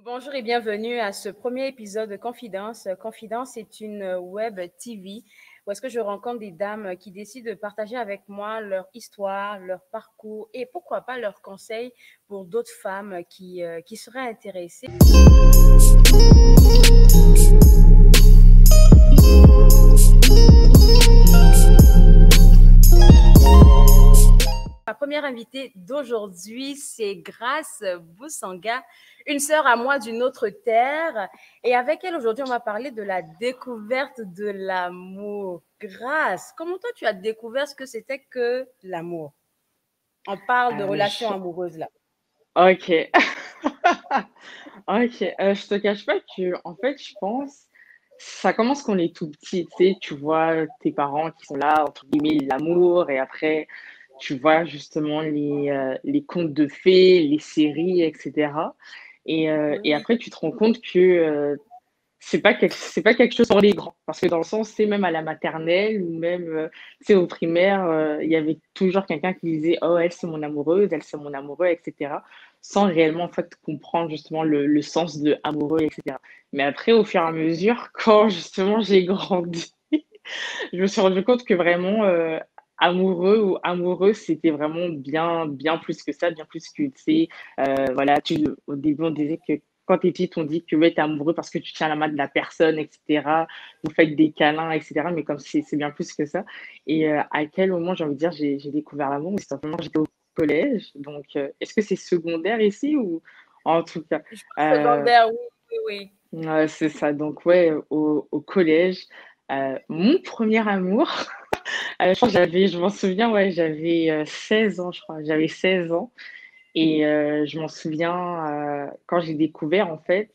Bonjour et bienvenue à ce premier épisode de Confidence. Confidence est une web TV où est-ce que je rencontre des dames qui décident de partager avec moi leur histoire, leur parcours et pourquoi pas leurs conseils pour d'autres femmes qui seraient intéressées. Ma première invitée d'aujourd'hui, c'est Grace Boussanga, une sœur à moi d'une autre terre. Et avec elle, aujourd'hui, on va parler de la découverte de l'amour. Grace, comment toi, tu as découvert ce que c'était que l'amour? On parle de Euh, relations je- amoureuses là. Ok. Ok. Je te cache pas que, en fait, je pense, ça commence quand on est tout petit, tu sais, tu vois tes parents qui sont là, entre guillemets, l'amour, et après, tu vois justement les contes de fées, les séries, etc. Et Oui, après, tu te rends compte que c'est pas quelque chose pour les grands. Parce que dans le sens, c'est même à la maternelle ou même, tu sais, au primaire, il y avait toujours quelqu'un qui disait, oh, elle, c'est mon amoureuse, elle, c'est mon amoureux, etc. Sans réellement, en fait, comprendre justement le sens de amoureux, etc. Mais après, au fur et à mesure, quand justement j'ai grandi, je me suis rendu compte que vraiment, amoureux ou amoureuse, c'était vraiment bien plus que ça, bien plus que, tu sais, voilà, au début, on disait que quand t'es petite, on dit que ouais, t'es amoureux parce que tu tiens la main de la personne, etc. Vous faites des câlins, etc. Mais comme c'est bien plus que ça. Et à quel moment, j'ai envie de dire, j'ai découvert l'amour? C'est simplement j'étais au collège. Donc, est-ce que c'est secondaire ici ou en tout cas? je pense euh, secondaire, oui, oui, oui. ouais, c'est ça. Donc, ouais, au collège, mon premier amour, je crois que je m'en souviens, ouais, j'avais 16 ans, je crois. J'avais 16 ans. Et je m'en souviens quand j'ai découvert, en fait,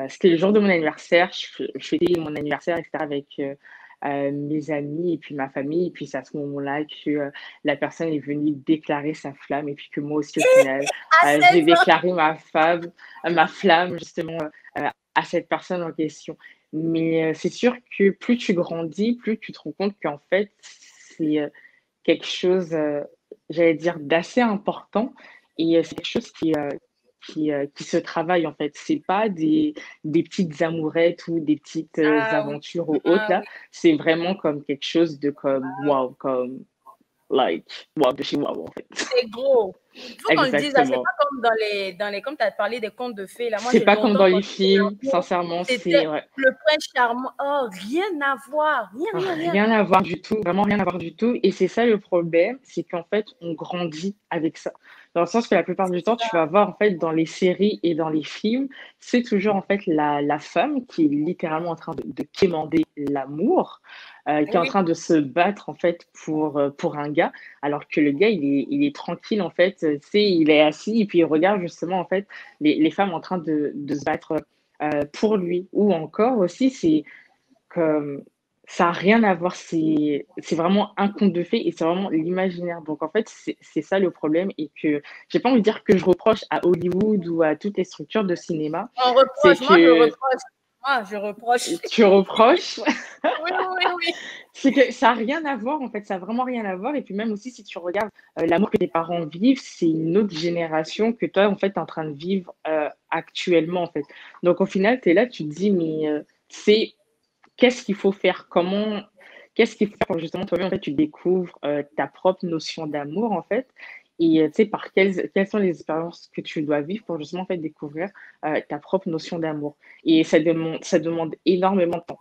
c'était le jour de mon anniversaire. Je fêtais mon anniversaire, etc., avec mes amis et puis ma famille. Et puis c'est à ce moment-là que la personne est venue déclarer sa flamme. Et puis que moi aussi, au final, À j'ai 16 ans, déclaré ma flamme, justement, à cette personne en question. Mais c'est sûr que plus tu grandis, plus tu te rends compte qu'en fait, c'est quelque chose, j'allais dire, d'assez important. Et c'est quelque chose qui se travaille, en fait. C'est pas des petites amourettes ou des petites ah oui, aventures ou autres, ah là. oui. C'est vraiment comme quelque chose de comme, waouh, comme, like, waouh, de chez waouh, en fait. C'est gros. Il faut qu'on le dise, là, c'est Exactement. pas comme comme tu as parlé des contes de fées, là. Moi, C'est j'ai pas comme longtemps dans les pensé que films, l'amour, sincèrement, c'était c'est ouais. le prince charmant. Oh, rien à voir. Rien, rien, rien. Rien à voir du tout, vraiment rien à voir du tout. Et c'est ça le problème, c'est qu'en fait, on grandit avec ça. Dans le sens que la plupart du temps, tu vas voir en fait dans les séries et dans les films, c'est toujours en fait la femme qui est littéralement en train de quémander l'amour, qui est en Oui, train de se battre en fait pour un gars, alors que le gars, il est tranquille en fait, tu sais, il est assis et puis il regarde justement en fait les femmes en train de se battre pour lui. Ou encore aussi, c'est comme ça n'a rien à voir, c'est vraiment un conte de fées et c'est vraiment l'imaginaire. Donc en fait, c'est ça le problème et que j'ai pas envie de dire que je reproche à Hollywood ou à toutes les structures de cinéma, on c'est reproche. Moi, je que reproche. Moi, je reproche. tu reproches, Oui, oui, oui. c'est que ça a rien à voir en fait, ça a vraiment rien à voir et puis même aussi si tu regardes, l'amour que tes parents vivent, c'est une autre génération que toi en fait, tu es en train de vivre, actuellement en fait. Donc au final, tu es là, tu te dis: «Mais, c'est qu'est-ce qu'il faut faire? Qu'est-ce qu'il faut faire pour justement toi-même, en fait, tu découvres ta propre notion d'amour, en fait, et tu sais, par quelles sont les expériences que tu dois vivre pour justement, en fait, découvrir ta propre notion d'amour. Et ça demande énormément de temps.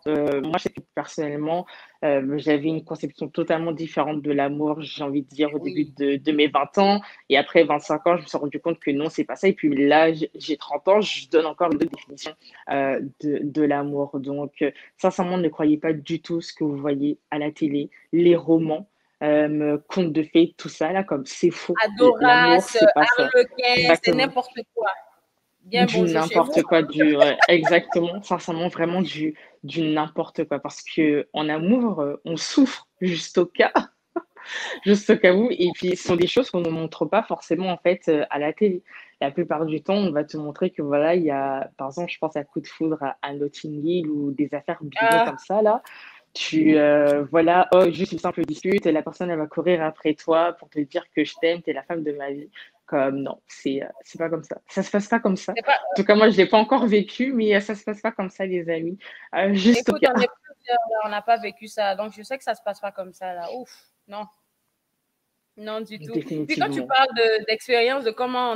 Moi, je sais que personnellement, j'avais une conception totalement différente de l'amour, j'ai envie de dire, au début Oui. de mes 20 ans. Et après 25 ans, je me suis rendu compte que non, c'est pas ça. Et puis là, j'ai 30 ans, je donne encore une autre définition de l'amour. Donc, sincèrement, ne croyez pas du tout ce que vous voyez à la télé, les romans, contes de fées, tout ça, là, comme c'est faux. L'amour, Adoras, c'est pas ça. Harlequin, c'est Exactement. n'importe quoi. Bien Du bonjour chez vous. n'importe quoi, ouais, exactement, sincèrement, vraiment du n'importe quoi. Parce que en amour, on souffre juste au cas où. Et puis, ce sont des choses qu'on ne montre pas forcément, en fait, à la télé. La plupart du temps, on va te montrer que voilà, il y a, par exemple, je pense à Coup de foudre à Notting Hill ou des affaires bidons Ah, comme ça, là. Voilà, oh, juste une simple dispute, et la personne, elle va courir après toi pour te dire que je t'aime, t'es la femme de ma vie. comme non, c'est pas comme ça. Ça se passe pas comme ça. C'est pas, En tout cas, moi, je l'ai pas encore vécu, mais ça se passe pas comme ça, les amis. Juste au écoute, cas. on est plusieurs, là, on n'a pas vécu ça. Donc, je sais que ça se passe pas comme ça, là. Ouf, non. Non, du tout. Puis quand tu Définitivement. parles d'expérience, de comment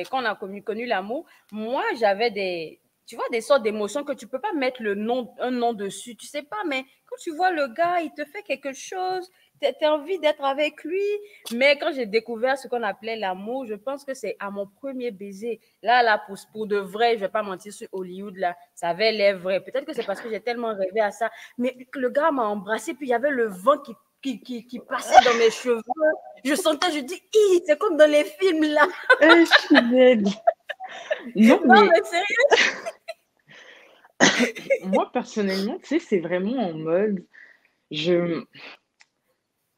quand on a connu l'amour, moi, j'avais tu vois, des sortes d'émotions que tu peux pas mettre un nom dessus, tu sais pas, mais quand tu vois le gars, il te fait quelque chose, tu as envie d'être avec lui. Mais quand j'ai découvert ce qu'on appelait l'amour, je pense que c'est à mon premier baiser. Là, pour de vrai, je vais pas mentir sur Hollywood, là, ça avait l'air vrai. Peut-être que c'est parce que j'ai tellement rêvé à ça. Mais le gars m'a embrassé, puis il y avait le vent qui passait dans mes cheveux. Je sentais, je dis, c'est comme dans les films là. Je suis dead. Non, Non, mais mais sérieux. moi, personnellement, tu sais, c'est vraiment en mode, je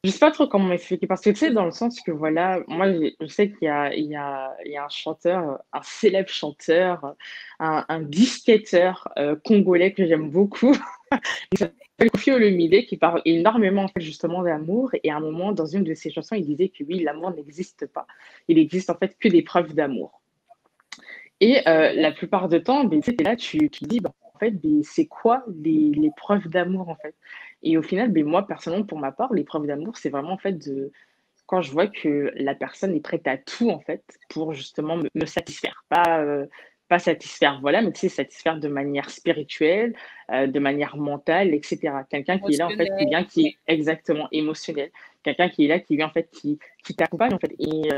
je sais pas trop comment m'expliquer parce que tu sais, dans le sens que voilà, moi je sais qu'il y a un chanteur, un célèbre chanteur, un disquetteur congolais que j'aime beaucoup. Il s'appelle Koffi Olomide qui parle énormément en fait justement d'amour et à un moment dans une de ses chansons il disait que oui, l'amour n'existe pas. Il existe en fait que des preuves d'amour. Et la plupart du temps, ben, tu sais, là, tu dis, bah, en fait, ben, c'est quoi les preuves d'amour, en fait? Et au final, ben, moi, personnellement, pour ma part, les preuves d'amour, c'est vraiment, en fait, quand je vois que la personne est prête à tout, en fait, pour justement me satisfaire. Pas satisfaire, voilà, mais tu sais, satisfaire de manière spirituelle, de manière mentale, etc. Quelqu'un qui est là, en fait, qui Émotionnel. vient, qui est exactement émotionnel. Quelqu'un qui est là, qui vient, en fait, qui t'accompagne, en fait. Et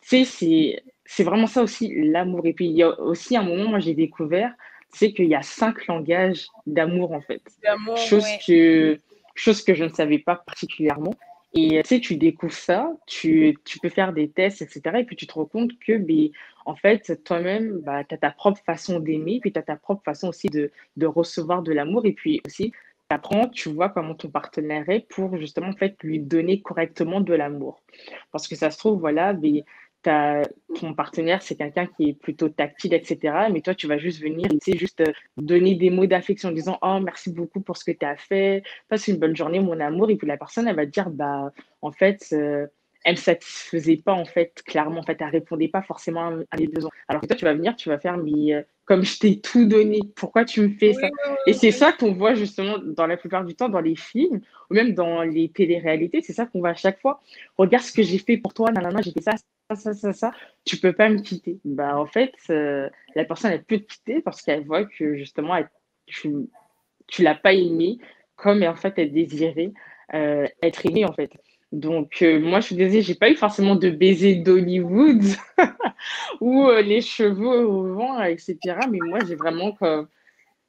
tu sais, c'est vraiment ça aussi, l'amour. Et puis, il y a aussi un moment, moi, j'ai découvert, c'est qu'il y a 5 langages d'amour, en fait. L'amour, Chose ouais. que, chose que je ne savais pas particulièrement. Et tu sais, tu découvres ça, tu peux faire des tests, etc. Et puis, tu te rends compte que, ben, en fait, toi-même, bah, tu as ta propre façon d'aimer, puis tu as ta propre façon aussi de recevoir de l'amour. Et puis aussi, tu apprends, tu vois comment ton partenaire est pour justement, en fait, lui donner correctement de l'amour. Parce que ça se trouve, voilà, ben, t'as- ton partenaire, c'est quelqu'un qui est plutôt tactile, etc. Mais toi, tu vas juste venir, tu sais, juste donner des mots d'affection en disant, oh, merci beaucoup pour ce que tu as fait, passe une bonne journée, mon amour. Et puis la personne, elle va te dire, bah, en fait, elle ne me satisfaisait pas, en fait, clairement. En fait, elle ne répondait pas forcément à mes besoins. Alors que toi, tu vas venir, tu vas faire, mais comme je t'ai tout donné, pourquoi tu me fais Oui, ça? oui, Et oui, c'est oui. ça qu'on voit justement dans la plupart du temps dans les films ou même dans les téléréalités. C'est ça qu'on voit à chaque fois. Regarde ce que j'ai fait pour toi, nanana, j'ai fait ça, tu peux pas me quitter. Bah, en fait, la personne, elle peut te quitter parce qu'elle voit que justement, tu, tu l'as pas aimé comme en fait elle désirait être aimée en fait. Donc moi je suis désolée, j'ai pas eu forcément de baiser d'Hollywood ou les cheveux au vent, etc. Mais moi j'ai vraiment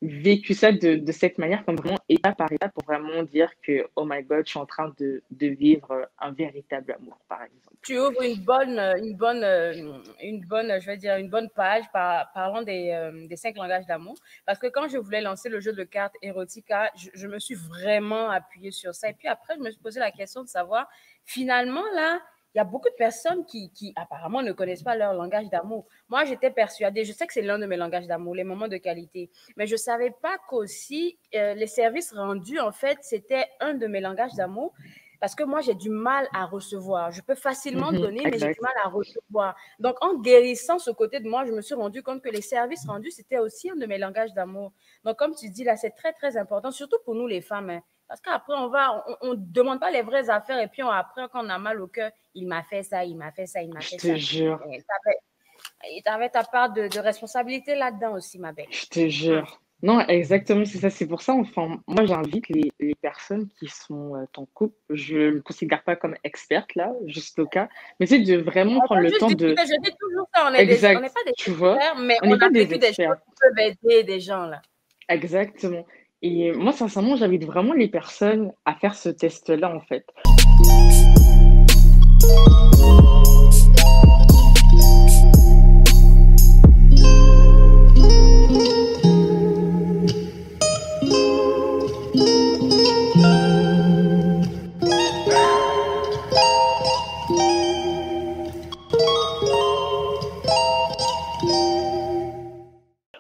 vécu ça de cette manière, comme vraiment étape par étape, pour vraiment dire que, oh my God, je suis en train de vivre un véritable amour, par exemple. Tu ouvres je vais dire, une bonne page parlant des 5 langages d'amour. Parce que quand je voulais lancer le jeu de cartes Erotica, je me suis vraiment appuyée sur ça. Et puis après, je me suis posé la question de savoir, finalement, là, il y a beaucoup de personnes qui apparemment ne connaissent pas leur langage d'amour. Moi, j'étais persuadée, je sais que c'est l'un de mes langages d'amour, les moments de qualité, mais je ne savais pas qu'aussi les services rendus, en fait, c'était un de mes langages d'amour. Parce que moi, j'ai du mal à recevoir. Je peux facilement Mhm, donner, mais j'ai du exact. mal à recevoir. Donc, en guérissant ce côté de moi, je me suis rendu compte que les services rendus, c'était aussi un de mes langages d'amour. Donc, comme tu dis là, c'est très, très important, surtout pour nous les femmes. Hein. Parce qu'après, on ne demande pas les vraies affaires et puis après, quand on a mal au cœur, il m'a fait ça, il m'a fait ça, il m'a Je fait te ça. jure, Tu avais ta part de responsabilité là-dedans aussi, ma belle. je te Hum. jure. Non, exactement, c'est ça. C'est pour ça, enfin, moi, j'invite les personnes qui sont en couple. Je ne me considère pas comme experte, là, juste au cas. Mais c'est de vraiment On prendre peut le juste temps de. discuter. Je dis toujours ça. On n'est Exact, pas des tu vois, experts, mais on on n'est pas a des vécu des choses experts. qui peuvent aider des gens là. Exactement. Et moi, sincèrement, j'invite vraiment les personnes à faire ce test-là, en fait.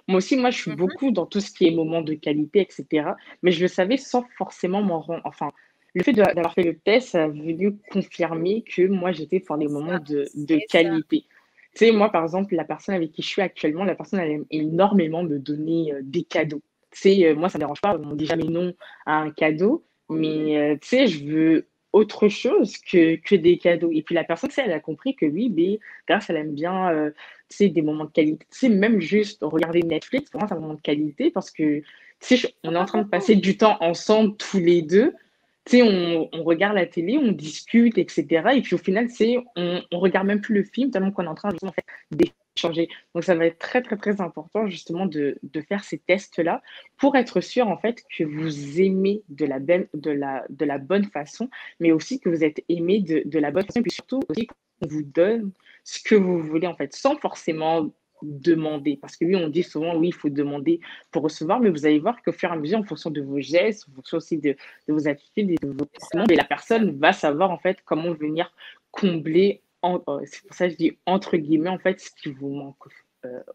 Moi aussi, moi, je suis Mhm. beaucoup dans tout ce qui est moment de qualité, etc. Mais je le savais sans forcément m'en rendre. Enfin, le fait d'avoir fait le test, ça a venu confirmer que moi, j'étais pour des moments Ça, de c'est ça. qualité. Tu sais, moi, par exemple, la personne avec qui je suis actuellement, la personne, elle aime énormément me donner des cadeaux. Tu sais, moi, ça ne me dérange pas, on ne dit jamais non à un cadeau, mais tu sais, je veux autre chose que des cadeaux. Et puis la personne, tu sais, elle a compris que oui, mais grâce, elle aime bien, tu sais, des moments de qualité. Tu sais, même juste regarder Netflix, pour moi, c'est un moment de qualité parce que, tu sais, on est en train de passer du temps ensemble tous les deux. Tu sais, on regarde la télé, on discute, etc. Et puis au final, c'est on regarde même plus le film tellement qu'on est en train justement, en fait, d'échanger. Donc ça va être très, très, très important justement de faire ces tests-là pour être sûr en fait que vous aimez de la bonne façon, mais aussi que vous êtes aimé de la bonne façon. Et puis surtout aussi qu'on vous donne ce que vous voulez en fait, sans forcément demander. Parce que oui, on dit souvent, oui, il faut demander pour recevoir, mais vous allez voir qu'au fur et à mesure, en fonction de vos gestes, en fonction aussi de vos attitudes et de vos C'est ça, comportements, et la c'est ça. personne va savoir en fait comment venir combler, c'est pour ça que je dis entre guillemets, en fait, ce qui vous manque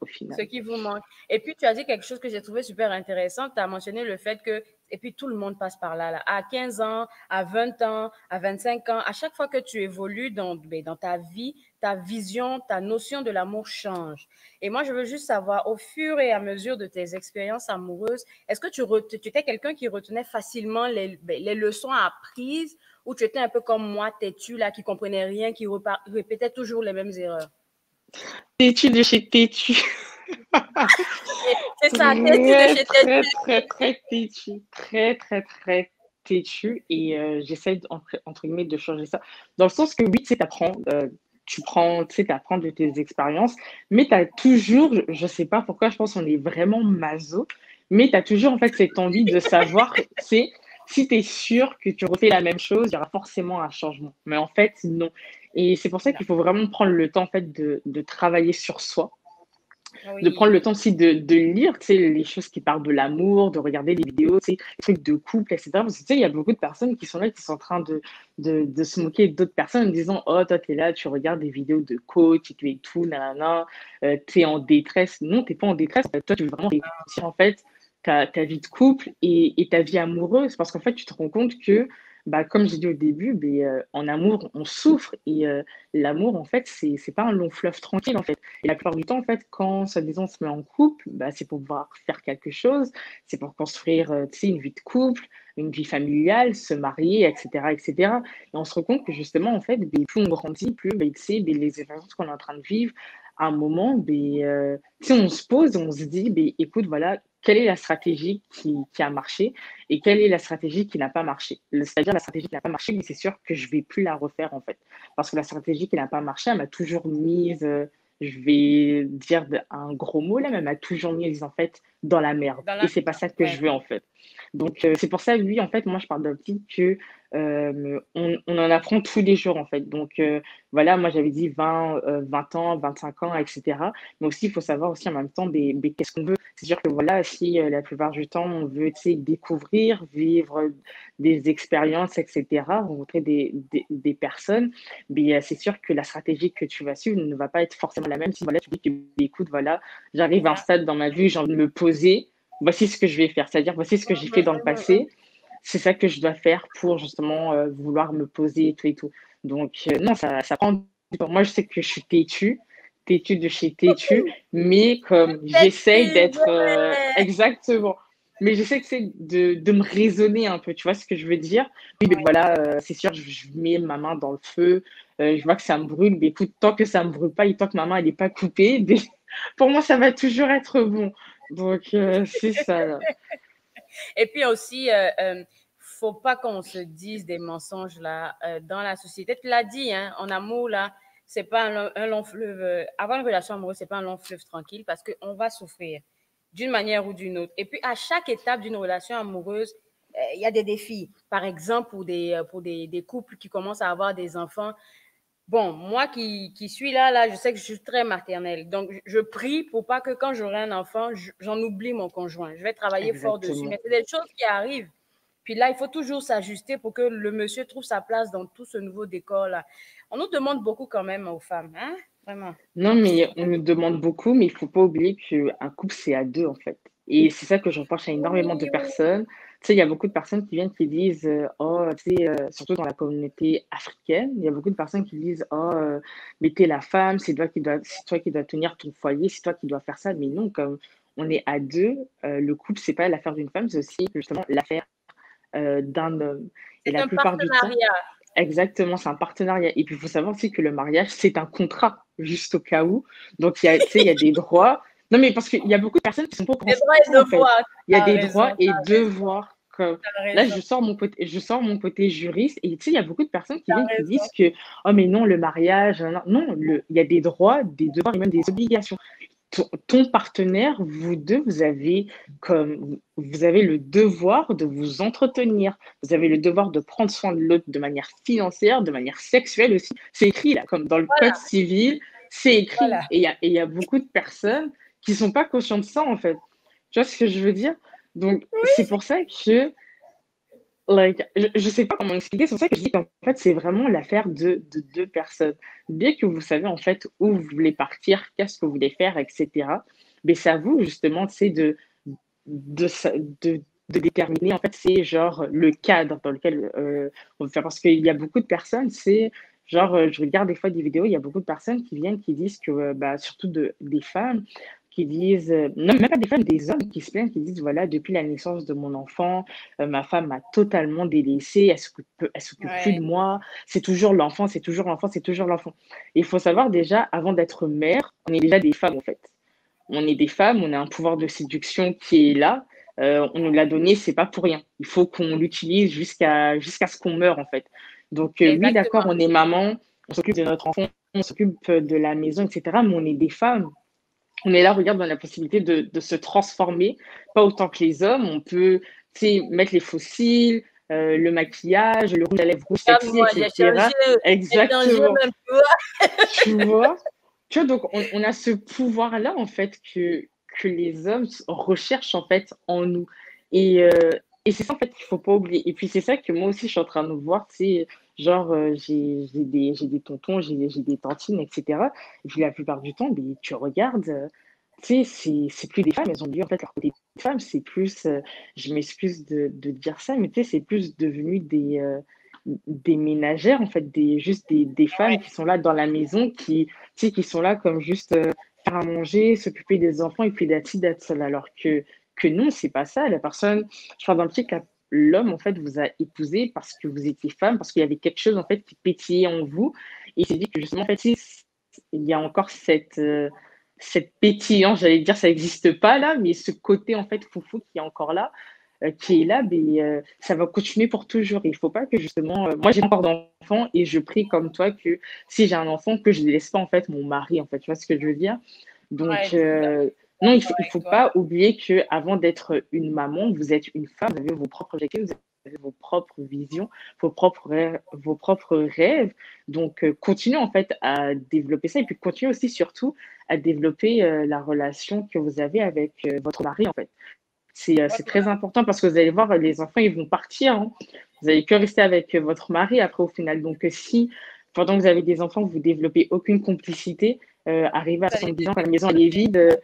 au final. Ce qui vous manque. Et puis, tu as dit quelque chose que j'ai trouvé super intéressant. Tu as mentionné le fait que, et puis tout le monde passe par là, là. À 15 ans, à 20 ans, à 25 ans, à chaque fois que tu évolues dans ta vie, ta vision, ta notion de l'amour change. Et moi, je veux juste savoir, au fur et à mesure de tes expériences amoureuses, est-ce que tu étais quelqu'un qui retenait facilement les leçons apprises ou tu étais un peu comme moi, têtu, là, qui comprenait rien, qui répétait toujours les mêmes erreurs? Têtu de chez têtu. C'est ça, têtu de Très, chez très, têtu. très, très têtu. Très, très, très têtu. Et j'essaie, entre guillemets, de changer ça. Dans le sens que oui, tu sais, tu sais, t'apprends de tes expériences, mais tu as toujours, je sais pas pourquoi, je pense qu'on est vraiment maso, mais tu as toujours, en fait, cette envie de savoir, c'est si tu es sûr que tu refais la même chose, il y aura forcément un changement. Mais en fait, non. Et c'est pour ça qu'il faut vraiment prendre le temps, en fait, de travailler sur soi, de prendre Oui. le temps aussi de lire, tu sais, les choses qui parlent de l'amour, de regarder les vidéos, tu sais, les trucs de couple, etc. Parce que tu sais, il y a beaucoup de personnes qui sont là, qui sont en train de se moquer d'autres personnes en disant, oh, toi, t'es là, tu regardes des vidéos de coach et tout, nanana, t'es en détresse. Non, t'es pas en détresse. Toi, tu veux vraiment réussir, en fait, ta vie de couple et ta vie amoureuse. Parce qu'en fait, tu te rends compte que, bah, comme j'ai dit au début, en amour, on souffre. Et l'amour, en fait, c'est pas un long fleuve tranquille, en fait. Et la plupart du temps, en fait, quand soi-disant on se met en couple, bah, c'est pour pouvoir faire quelque chose, c'est pour construire tu sais, une vie de couple, une vie familiale, se marier, etc., etc. Et cetera. Et on se rend compte que justement, en fait, ben, plus on grandit, plus ben, tu sais, ben, les expériences qu'on est en train de vivre, à un moment, tu sais, on se pose, on se dit, ben, écoute, voilà, quelle est la stratégie qui a marché et quelle est la stratégie qui n'a pas marché. C'est-à-dire la stratégie qui n'a pas marché, mais c'est sûr que je ne vais plus la refaire en fait. Parce que la stratégie qui n'a pas marché, elle m'a toujours mise je vais dire un gros mot là, mais elle m'a toujours mis en fait dans la merde. Dans Et la c'est pas ça que je ouais. veux en fait. Donc c'est pour ça, oui, en fait, moi je parle d'un petit que on en apprend tous les jours en fait. Donc voilà, moi j'avais dit 20 ans, 25 ans, etc. Mais aussi, il faut savoir aussi en même temps qu'est-ce qu'on veut. C'est sûr que voilà, si la plupart du temps on veut découvrir, vivre des expériences, etc., rencontrer des personnes, mais c'est sûr que la stratégie que tu vas suivre ne va pas être forcément la même si voilà, tu dis que, écoute, voilà, j'arrive à un Ça. stade dans ma vie, j'ai envie de me poser, voici ce que je vais faire. C'est-à-dire, voici ce que j'ai fait dans le passé, c'est ça que je dois faire pour justement vouloir me poser et tout et tout. Donc, non, ça prend du temps. Moi, je sais que je suis têtue de chez têtue, mais comme j'essaye Têtu, d'être ouais. exactement, mais j'essaie que c'est de me raisonner un peu, tu vois ce que je veux dire? Oui, mais Ouais. voilà, c'est sûr, je mets ma main dans le feu, je vois que ça me brûle, mais écoute, tant que ça me brûle pas et tant que ma main elle n'est pas coupée, pour moi, ça va toujours être bon. Donc, c'est ça, là. Et puis aussi, faut pas qu'on se dise des mensonges là dans la société. Tu l'as dit, hein, en amour là, c'est pas un long fleuve. Avoir une relation amoureuse, c'est pas un long fleuve tranquille parce qu'on va souffrir d'une manière ou d'une autre. Et puis à chaque étape d'une relation amoureuse, il y a des défis. Par exemple, pour des couples qui commencent à avoir des enfants, bon, moi qui suis là, je sais que je suis très maternelle. Donc, je prie pour pas que quand j'aurai un enfant, j'en oublie mon conjoint. Je vais travailler fort dessus. Exactement. Mais c'est des choses qui arrivent. Puis là, il faut toujours s'ajuster pour que le monsieur trouve sa place dans tout ce nouveau décor-là. On nous demande beaucoup quand même aux femmes, hein? Vraiment. Non, mais on nous demande beaucoup, mais il faut pas oublier qu'un couple, c'est à deux, en fait. Et c'est ça que je reproche à énormément de Oui, oui. personnes. sais, il y a beaucoup de personnes qui viennent qui disent, oh, tu sais, surtout dans la communauté africaine, il y a beaucoup de personnes qui disent, oh, mais t'es la femme, c'est toi qui dois tenir ton foyer, c'est toi qui dois faire ça. Mais non, comme on est à deux, le couple, c'est pas l'affaire d'une femme, c'est aussi justement l'affaire d'un homme. Et C'est la un plupart du temps, partenariat. exactement, c'est un partenariat. Et puis, il faut savoir aussi que le mariage, c'est un contrat, juste au cas où. Donc, tu sais, il y a des droits. Non, mais parce qu'il y a beaucoup de personnes qui sont pas au courant Des de droits et ça, en fait. devoirs. Il y a T'as des droits raison, et t'as raison, devoirs. Comme... t'as Là, raison, je sors mon côté juriste. Et tu sais, il y a beaucoup de personnes qui t'as viennent qui raison. disent que, oh, mais non, le mariage, non, non, il y a des droits, des devoirs et même des obligations. Ton partenaire, vous deux, vous avez le devoir de vous entretenir. Vous avez le devoir de prendre soin de l'autre de manière financière, de manière sexuelle aussi. C'est écrit là, comme dans le code Voilà, civil, c'est écrit. voilà. Et il y a beaucoup de personnes qui sont pas conscientes de ça, en fait. Tu vois ce que je veux dire? Donc, c'est pour ça que like, je sais pas comment expliquer, c'est pour ça que je dis qu'en fait, c'est vraiment l'affaire de deux personnes. Dès que vous savez en fait où vous voulez partir, qu'est-ce que vous voulez faire, etc., mais c'est à vous justement, c'est de, sa- de déterminer en fait, c'est genre le cadre dans lequel on veut faire. Parce qu'il y a beaucoup de personnes, c'est genre, je regarde des fois des vidéos, il y a beaucoup de personnes qui viennent qui disent que, bah, surtout des femmes, qui disent, non, même pas des femmes, des hommes qui se plaignent, qui disent, voilà, depuis la naissance de mon enfant, ma femme m'a totalement délaissée, elle s'occupe plus de Ouais, moi, c'est toujours l'enfant, c'est toujours l'enfant, c'est toujours l'enfant. Et il faut savoir déjà, avant d'être mère, on est déjà des femmes en fait. On est des femmes, on a un pouvoir de séduction qui est là. On nous l'a donné, c'est pas pour rien. Il faut qu'on l'utilise jusqu'à ce qu'on meure en fait. Donc oui, d'accord, exactement. on est maman, on s'occupe de notre enfant, on s'occupe de la maison, etc. Mais on est des femmes. On est là, regarde, dans la possibilité de se transformer, pas autant que les hommes. On peut, tu sais, mettre les fossiles, le maquillage, le rouge à lèvres rouge sexy, Regarde-moi, etc. j'ai changé Exactement. même, tu vois. Tu vois? Tu vois, donc on a ce pouvoir-là, en fait, que les hommes recherchent, en fait, en nous. Et, euh, et c'est ça, en fait, qu'il faut pas oublier. Et puis, c'est ça que moi aussi, je suis en train de voir, tu sais, genre, j'ai des tontons, j'ai des tantines, etc. Et puis, la plupart du temps, mais tu regardes, tu sais, c'est plus des femmes, elles ont dit, en fait, leur côté de femmes, c'est plus, je m'excuse de dire ça, mais tu sais, c'est plus devenu des ménagères, en fait, juste des femmes qui sont là dans la maison, tu sais, qui sont là comme juste faire à manger, s'occuper des enfants et puis d'être seule. Alors que non, c'est pas ça. La personne, je parle d'un petit cas, l'homme, en fait, vous a épousé parce que vous étiez femme, parce qu'il y avait quelque chose, en fait, qui pétillait en vous. Et il s'est dit que justement, en fait, il y a encore cette pétillance, j'allais dire, ça n'existe pas là, mais ce côté, en fait, foufou qui est encore là qui est là, mais ça va continuer pour toujours. Et il ne faut pas que justement, moi j'ai encore d'enfants et je prie comme toi que si j'ai un enfant, que je ne laisse pas en fait mon mari, en fait, tu vois ce que je veux dire? Donc, Ouais, je suis non, d'accord il avec faut toi. pas oublier que avant d'être une maman, vous êtes une femme, vous avez vos propres objectifs, vous avez vos propres visions, vos propres rêves. Donc, continuez en fait à développer ça et puis continuez aussi surtout à développer la relation que vous avez avec votre mari en fait. C'est Votre très important parce que vous allez voir, les enfants, ils vont partir, hein. Vous n'allez que rester avec votre mari après au final. Donc, si pendant que vous avez des enfants, vous développez aucune complicité, arrivé à Vous allez 70 ans, quand la maison elle est vide,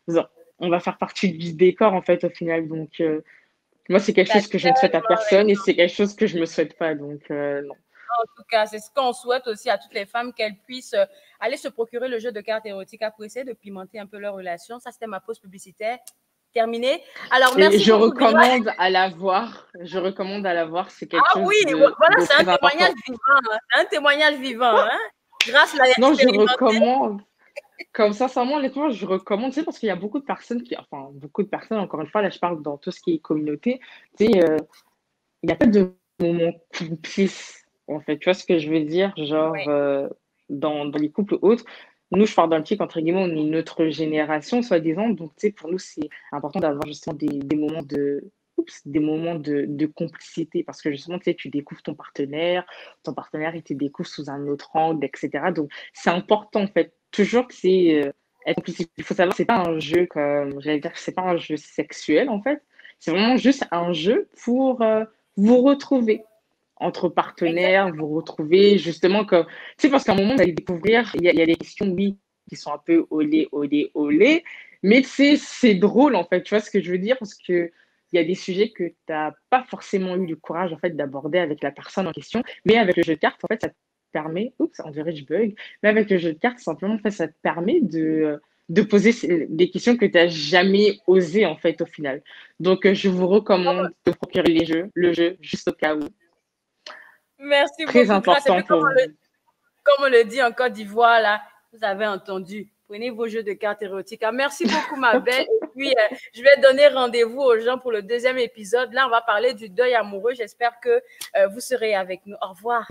vous- on va faire partie du décor en fait au final. Donc, moi, c'est quelque tu as chose que je ne souhaite à tellement personne et raison. c'est quelque chose que je ne me souhaite pas. Donc, non. En tout cas, c'est ce qu'on souhaite aussi à toutes les femmes, qu'elles puissent aller se procurer le jeu de cartes érotiques pour essayer de pimenter un peu leur relation. Ça, c'était ma pause publicitaire. Terminée. Alors, Et merci je beaucoup, Grâce. recommande à la voir. Je recommande à la voir. C'est quelque Ah chose oui, voilà, de c'est un très témoignage important. vivant. Hein. C'est un témoignage vivant. Hein. Grâce l'a Non, je expérimenté. recommande. Comme sincèrement, honnêtement, je recommande, tu sais, parce qu'il y a beaucoup de personnes enfin, beaucoup de personnes, encore une fois, là, je parle dans tout ce qui est communauté, tu sais, il n'y a pas de moment complice, en fait. Tu vois ce que je veux dire? Genre, Oui, dans les couples autres, nous, je parle d'un petit, entre guillemets, on est une autre génération, soi-disant, donc, tu sais, pour nous, c'est important d'avoir justement des moments de complicité, parce que justement, tu sais, tu découvres ton partenaire, il te découvre sous un autre angle, etc. Donc, c'est important, en fait, toujours que c'est être complicité. Il faut savoir, c'est pas un jeu comme, j'allais dire, c'est pas un jeu sexuel, en fait. C'est vraiment juste un jeu pour vous retrouver entre partenaires, exactement. vous retrouver justement comme, tu sais, parce qu'à un moment, vous allez découvrir, il y a des questions, oui, qui sont un peu olé, olé, olé, mais tu sais, c'est drôle, en fait, tu vois ce que je veux dire, parce que il y a des sujets que tu n'as pas forcément eu le courage en fait d'aborder avec la personne en question, mais avec le jeu de cartes, en fait, ça te permet, oups, on dirait que je bug, mais avec le jeu de cartes, simplement, en fait, ça te permet de poser des questions que tu n'as jamais osé en fait au final. Donc, je vous recommande de procurer le jeu juste au cas où. Merci Très beaucoup, Grâce. Et important puis, pour vous. comme on le dit en Côte d'Ivoire, là, vous avez entendu. Prenez vos jeux de cartes érotiques. Ah, merci beaucoup, ma belle. Et puis, je vais donner rendez-vous aux gens pour le deuxième épisode. Là, on va parler du deuil amoureux. J'espère que vous serez avec nous. Au revoir.